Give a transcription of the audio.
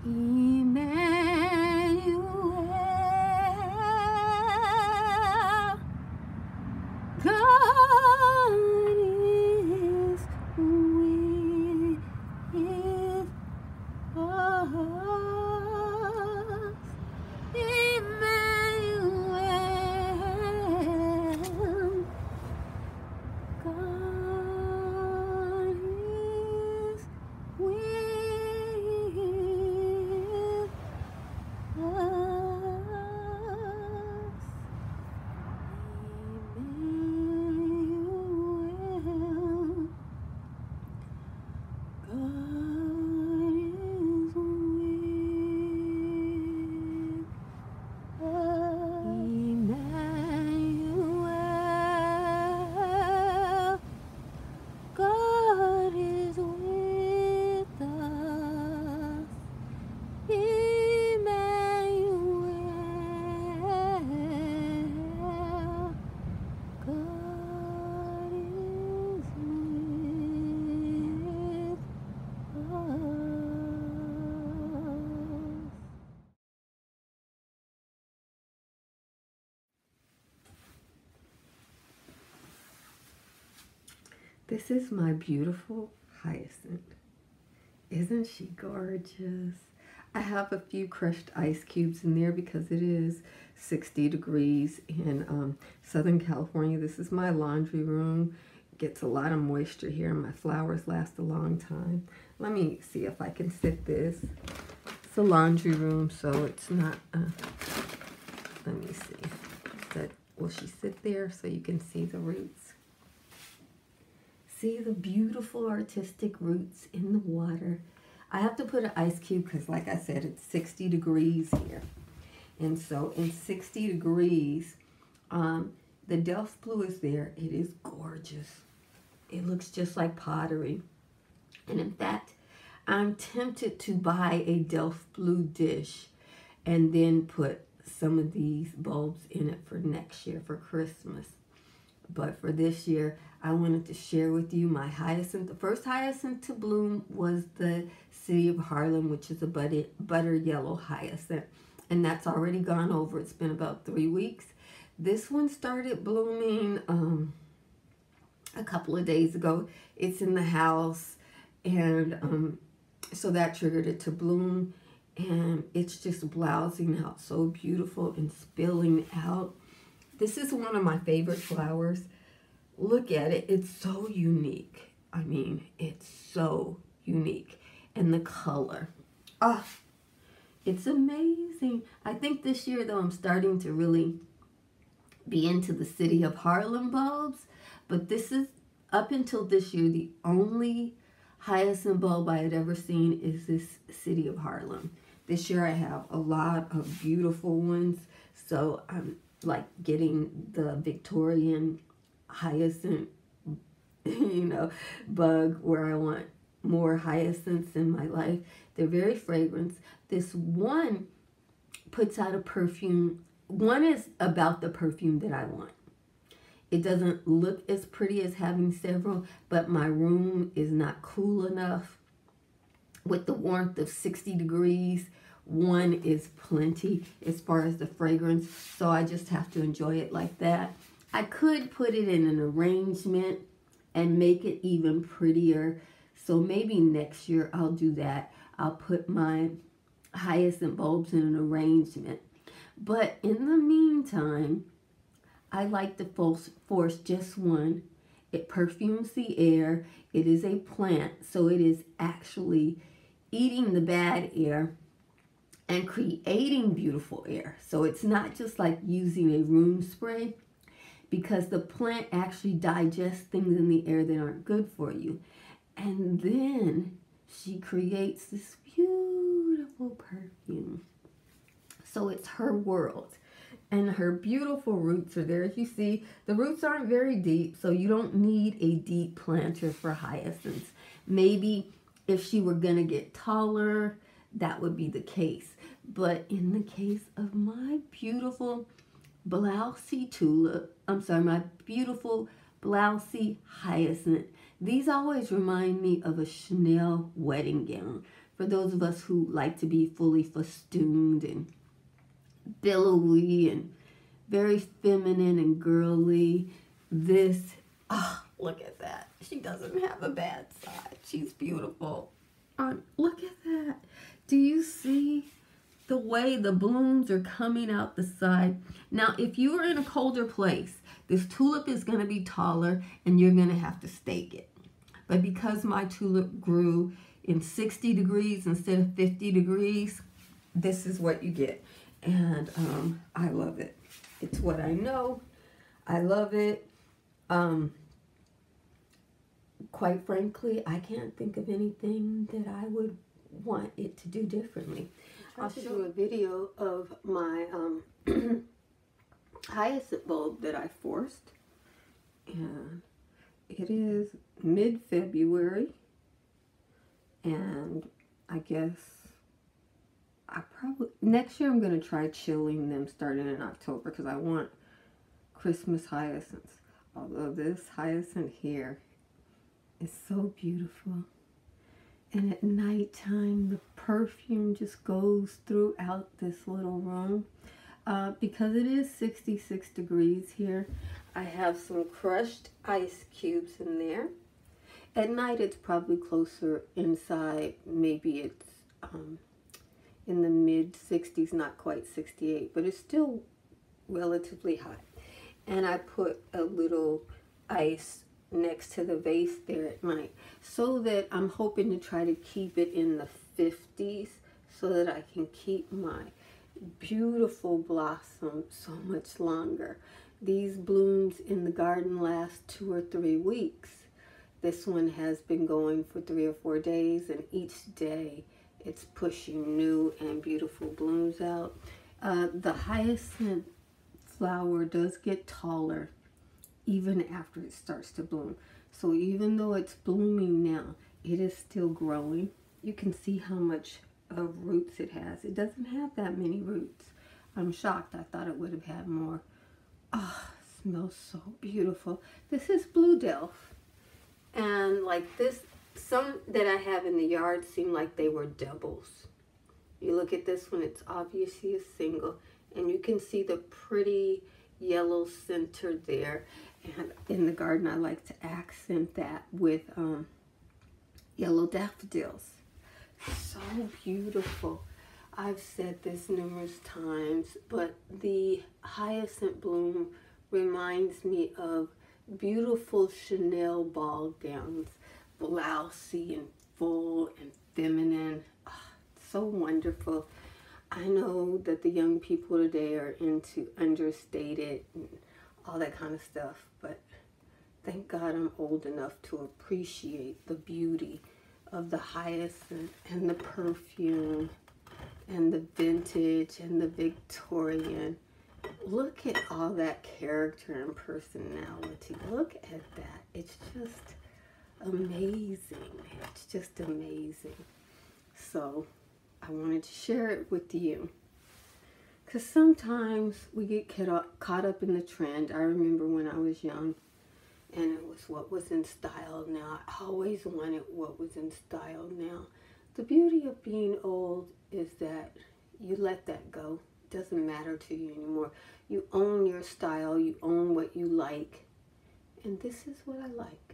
Emmanuel, God is with us. Emmanuel, God is with us. Emmanuel, God is with us. Emmanuel, God is with us. Emmanuel, God is with us. This is my beautiful hyacinth. Isn't she gorgeous? I have a few crushed ice cubes in there because it is 60 degrees in Southern California. This is my laundry room. Gets a lot of moisture here. My flowers last a long time. Let me see if I can sit this. It's a laundry room, so it's not, let me see. Will she sit there so you can see the roots? See the beautiful artistic roots in the water. I have to put an ice cube because, like I said, it's 60 degrees here. And so in 60 degrees, the Delft blue is there. It is gorgeous. It looks just like pottery. And in fact, I'm tempted to buy a Delft blue dish and then put some of these bulbs in it for next year, for Christmas. But for this year, I wanted to share with you my hyacinth. The first hyacinth to bloom was the City of Harlem, which is a butter yellow hyacinth. And that's already gone over. It's been about 3 weeks. This one started blooming a couple of days ago. It's in the house. And so that triggered it to bloom. And it's just blousing out so beautiful and spilling out. This is one of my favorite flowers. Look at it. It's so unique. I mean, it's so unique. And the color. Ah, it's amazing. I think this year, though, I'm starting to really be into the City of Harlem bulbs. But this is, up until this year, the only hyacinth bulb I had ever seen is this City of Harlem. This year I have a lot of beautiful ones. So I'm like getting the Victorian hyacinth, bug where I want more hyacinths in my life. They're very fragrant. This one puts out a perfume. One is about the perfume that I want. It doesn't look as pretty as having several, but my room is not cool enough. With the warmth of 60 degrees, one is plenty as far as the fragrance, so I just have to enjoy it like that. I could put it in an arrangement and make it even prettier, so maybe next year I'll do that. I'll put my hyacinth bulbs in an arrangement. But in the meantime, I like to force just one. It perfumes the air. It is a plant, so it is actually eating the bad air and creating beautiful air. So it's not just like using a room spray, because the plant actually digests things in the air that aren't good for you. And then she creates this beautiful perfume. So it's her world. And her beautiful roots are there. As you see, the roots aren't very deep, so you don't need a deep planter for hyacinths. Maybe if she were going to get taller, that would be the case. But in the case of my beautiful blousey tulip, my beautiful blousey hyacinth, these always remind me of a Chanel wedding gown. For those of us who like to be fully festooned and billowy and very feminine and girly, this, oh, look at that. She doesn't have a bad side. She's beautiful. Look at that. Do you see the way the blooms are coming out the side? Now, if you are in a colder place, this tulip is going to be taller and you're going to have to stake it. But because my tulip grew in 60 degrees instead of 50 degrees, this is what you get. And I love it. It's what I know. I love it. Quite frankly, I can't think of anything that I would want it to do differently. I'll show a video of my hyacinth bulb that I forced. And it is mid-February. And I guess next year I'm going to try chilling them starting in October because I want Christmas hyacinths. Although this hyacinth here is so beautiful. And at nighttime, the perfume just goes throughout this little room. Because it is 66 degrees here, I have some crushed ice cubes in there. At night, it's probably closer inside. Maybe it's in the mid 60s, not quite 68, but it's still relatively hot. And I put a little ice next to the vase there at night, so that I'm hoping to try to keep it in the 50s so that I can keep my beautiful blossom so much longer. These blooms in the garden last 2 or 3 weeks. This one has been going for 3 or 4 days, and each day it's pushing new and beautiful blooms out. The hyacinth flower does get taller even after it starts to bloom. So even though it's blooming now, it is still growing. You can see how much of roots it has. It doesn't have that many roots. I'm shocked. I thought it would have had more. Oh, it smells so beautiful. This is Blue Delft. And like this, some that I have in the yard seem like they were doubles. You look at this one, it's obviously a single. And you can see the pretty yellow center there. And in the garden, I like to accent that with yellow daffodils. So beautiful. I've said this numerous times, but the hyacinth bloom reminds me of beautiful Chanel ball gowns, blousy and full and feminine. Oh, so wonderful. I know that the young people today are into understated and all that kind of stuff, but thank God I'm old enough to appreciate the beauty of the hyacinth and the perfume and the vintage and the Victorian. Look at all that character and personality. Look at that. It's just amazing. It's just amazing. So I wanted to share it with you. Because sometimes we get caught up in the trend. I remember when I was young and it was what was in style now. I always wanted what was in style now. The beauty of being old is that you let that go. It doesn't matter to you anymore. You own your style. You own what you like. And this is what I like.